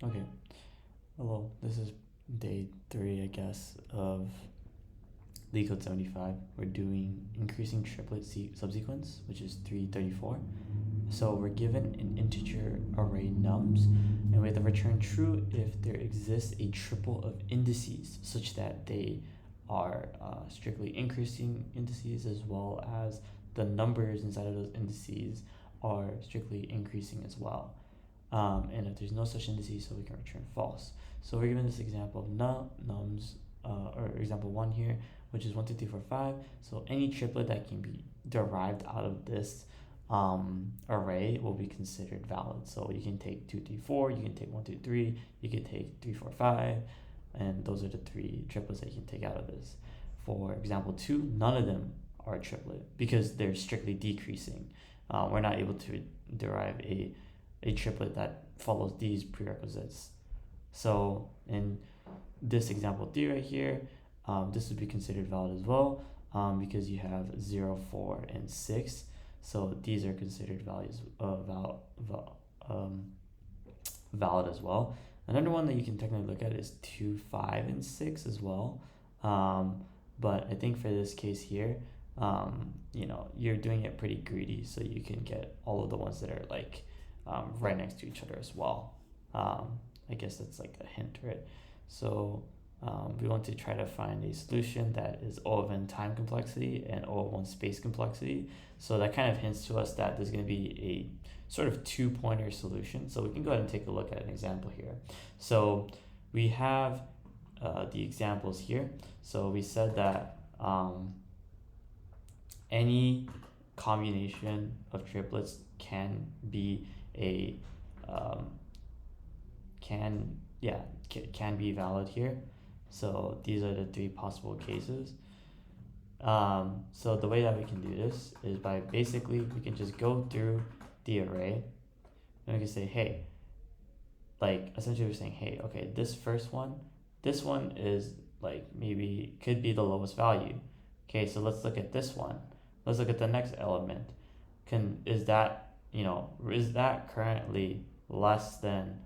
Okay, well, this is day 3, I guess, of Leetcode 75. We're doing increasing triplet subsequence, which is 334. So we're given an integer array nums, and we have to return true if there exists a triple of indices such that they are strictly increasing indices, as well as the numbers inside of those indices are strictly increasing as well. And if there's no such indices, so we can return false. So we're given this example of nums, or example 1 here, which is 1, 2, 3, 4, 5. So any triplet that can be derived out of this array will be considered valid. So you can take 2, 3, 4, you can take 1, 2, 3, you can take 3, 4, 5, and those are the 3 triplets that you can take out of this. For example 2, none of them are a triplet because they're strictly decreasing. We're not able to derive a triplet that follows these prerequisites. So in this example 3 right here, this would be considered valid as well, because you have 0, 4, and 6. So these are considered values valid as well. Another one that you can technically look at is 2, 5, and 6 as well. But I think for this case here, you're doing it pretty greedy, so you can get all of the ones that are like right next to each other as well. I guess that's like a hint, right? So we want to try to find a solution that is O of n time complexity and O of 1 space complexity. So that kind of hints to us that there's going to be a sort of 2-pointer solution. So we can go ahead and take a look at an example here. So we have the examples here. So we said that any combination of triplets can be can be valid here. So these are the 3 possible cases. So the way that we can do this is by basically we can just go through the array and we can say, hey, like essentially we're saying, hey, okay, this one is like maybe could be the lowest value. Okay, so let's look at this one. Let's look at the next element. Is that currently less than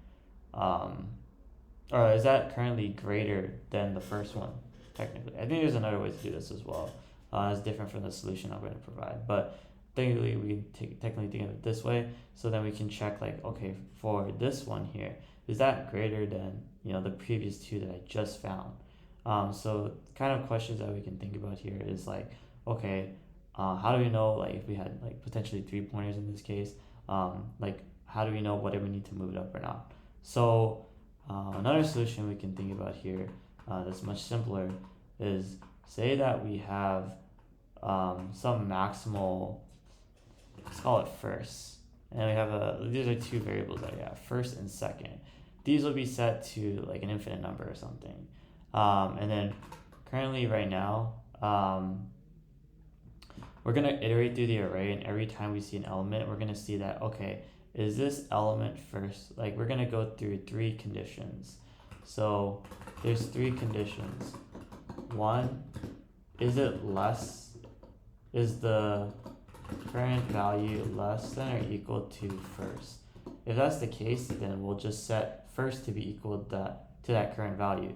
or is that currently greater than the first one, technically? I think there's another way to do this as well. It's different from the solution I'm going to provide. But technically, we can technically think of it this way. So then we can check, like, okay, for this one here, is that greater than, the previous 2 that I just found? So kind of questions that we can think about here is like, okay, how do we know, like, if we had, like, potentially 3 pointers in this case, like, how do we know whether we need to move it up or not? So another solution we can think about here that's much simpler is say that we have some maximal, let's call it first, and we have these are 2 variables that we have, first and second. These will be set to like an infinite number or something, and then currently right now we're going to iterate through the array, and every time we see an element we're going to see that, okay, is this element first? Like, we're going to go through 3 conditions. So there's 3 conditions. 1, is the current value less than or equal to first? If that's the case, then we'll just set first to be equal to that current value.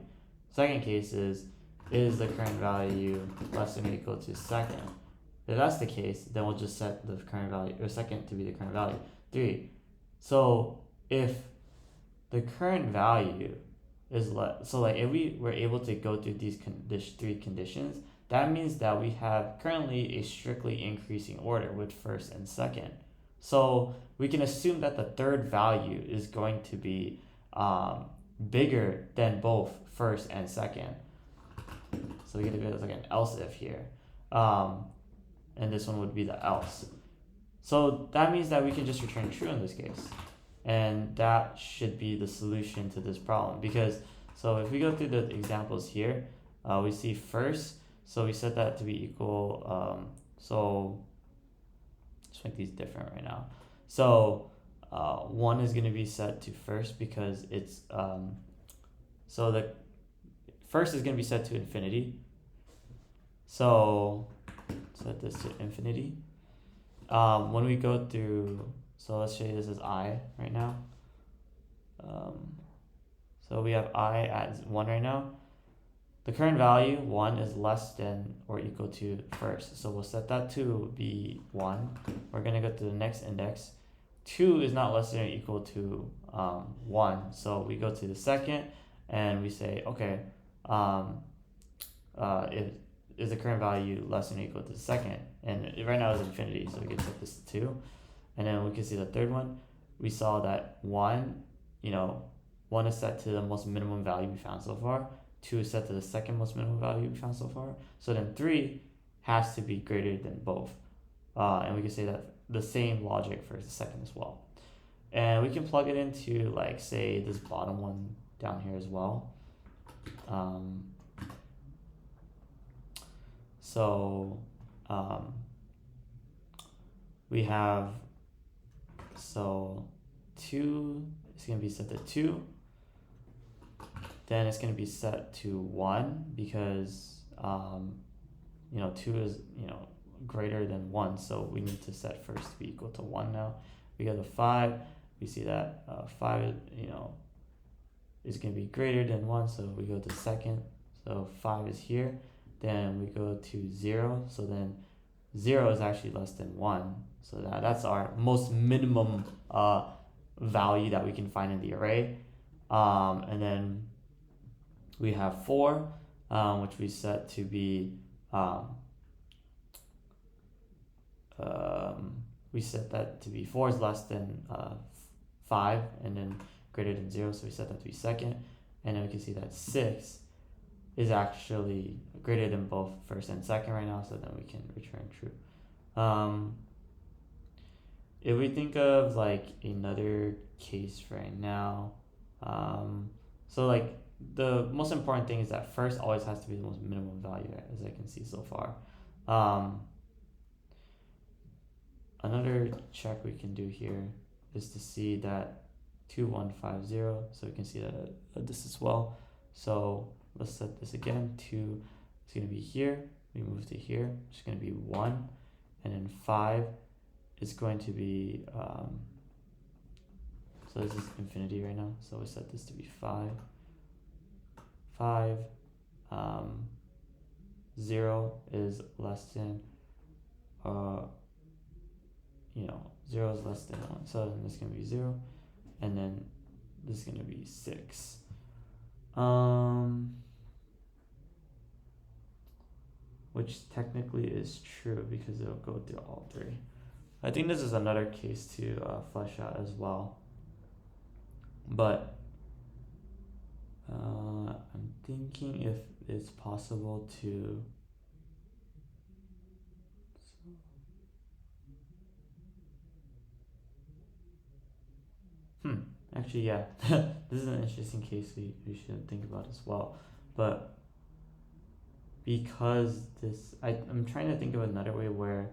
Second case is the current value less than or equal to second? If that's the case, then we'll just set the current value, or second, to be the current value. 3. So if the current value is less, so like if we were able to go through these 3 conditions, that means that we have currently a strictly increasing order with first and second. So we can assume that the third value is going to be bigger than both first and second. So we get a bit of like an else if here. And this one would be the else. So that means that we can just return true in this case. And that should be the solution to this problem. Because, so if we go through the examples here, we see first, so we set that to be equal, so let's make these different right now. So 1 is going to be set to first because it's, so the first is going to be set to infinity. So set this to infinity. When we go through, so let's say this is I right now. So we have I at 1 right now. The current value, 1, is less than or equal to first. So we'll set that to be 1. We're going to go to the next index. 2 is not less than or equal to 1. So we go to the second and we say, okay, is the current value less than or equal to the second? And right now it's infinity, so we can set this to 2. And then we can see the third one. We saw that 1, 1 is set to the most minimum value we found so far. 2 is set to the second most minimum value we found so far. So then 3 has to be greater than both. And we can say that the same logic for the second as well. And we can plug it into, like, say, this bottom one down here as well. We have, 2 is going to be set to 2. Then it's going to be set to 1 because, 2 is, greater than 1. So we need to set first to be equal to 1 now. We go to 5. We see that 5, is going to be greater than 1. So we go to second. So 5 is here. Then we go to 0. So then 0 is actually less than 1. So that's our most minimum value that we can find in the array. And then we have 4, which we set to be, we set that to be 4 is less than 5, and then greater than 0, so we set that to be second. And then we can see that 6 is actually greater than both first and second right now, so then we can return true. If we think of like another case right now, so like the most important thing is that first always has to be the most minimum value, as I can see so far. Another check we can do here is to see that 2150, so we can see that this as well. So let's set this again. 2 is going to be here. We move to here, which is going to be 1, and then 5 is going to be, so this is infinity right now, so we set this to be 5. 0 is less than, 0 is less than 1, so then this is going to be 0, and then this is going to be 6. Which technically is true because it'll go through all 3. I think this is another case to flesh out as well. But I'm thinking if it's possible to... Actually, yeah, this is an interesting case we should think about as well. But because this, I'm trying to think of another way where,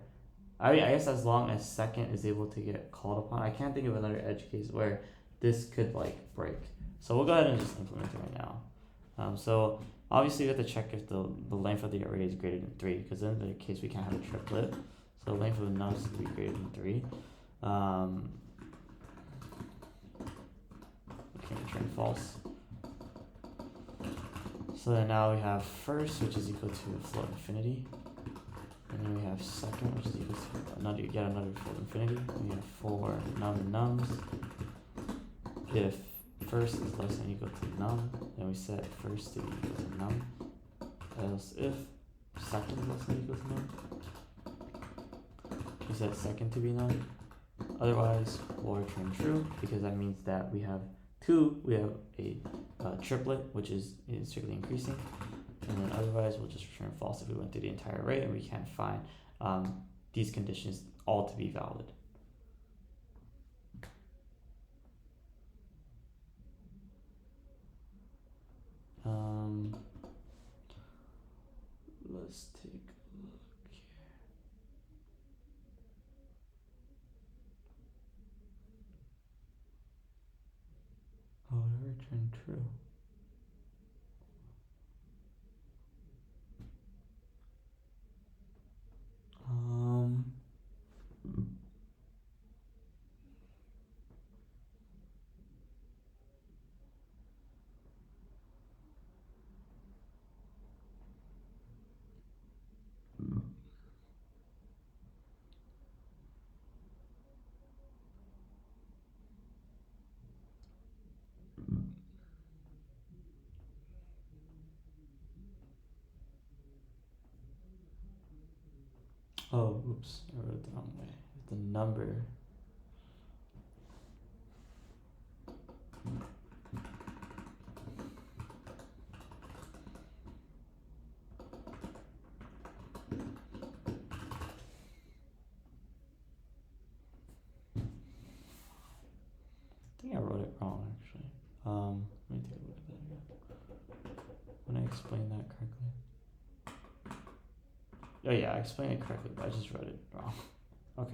I guess as long as second is able to get called upon, I can't think of another edge case where this could like break. So we'll go ahead and just implement it right now. So obviously we have to check if the length of the array is greater than 3, because in the case we can't have a triplet. So the length of the nubs will be greater than 3. We can return false. So then now we have first, which is equal to float infinity. And then we have second, which is equal to another float infinity. We have 4 num and nums. If first is less than or equal to num, then we set first to be equal to num. Else if second is less than or equal to num, we set second to be num. Otherwise, we'll return true, because that means that we have a triplet, which is strictly increasing. And then otherwise, we'll just return false if we went through the entire array and we can't find these conditions all to be valid. Let's take a look here. Oh, I returned true. Oh, oops, I wrote it the wrong way. The number. I think I wrote it wrong actually. Let me take a look at that again. When I explain that correctly. Oh yeah, I explained it correctly, but I just wrote it wrong. Okay.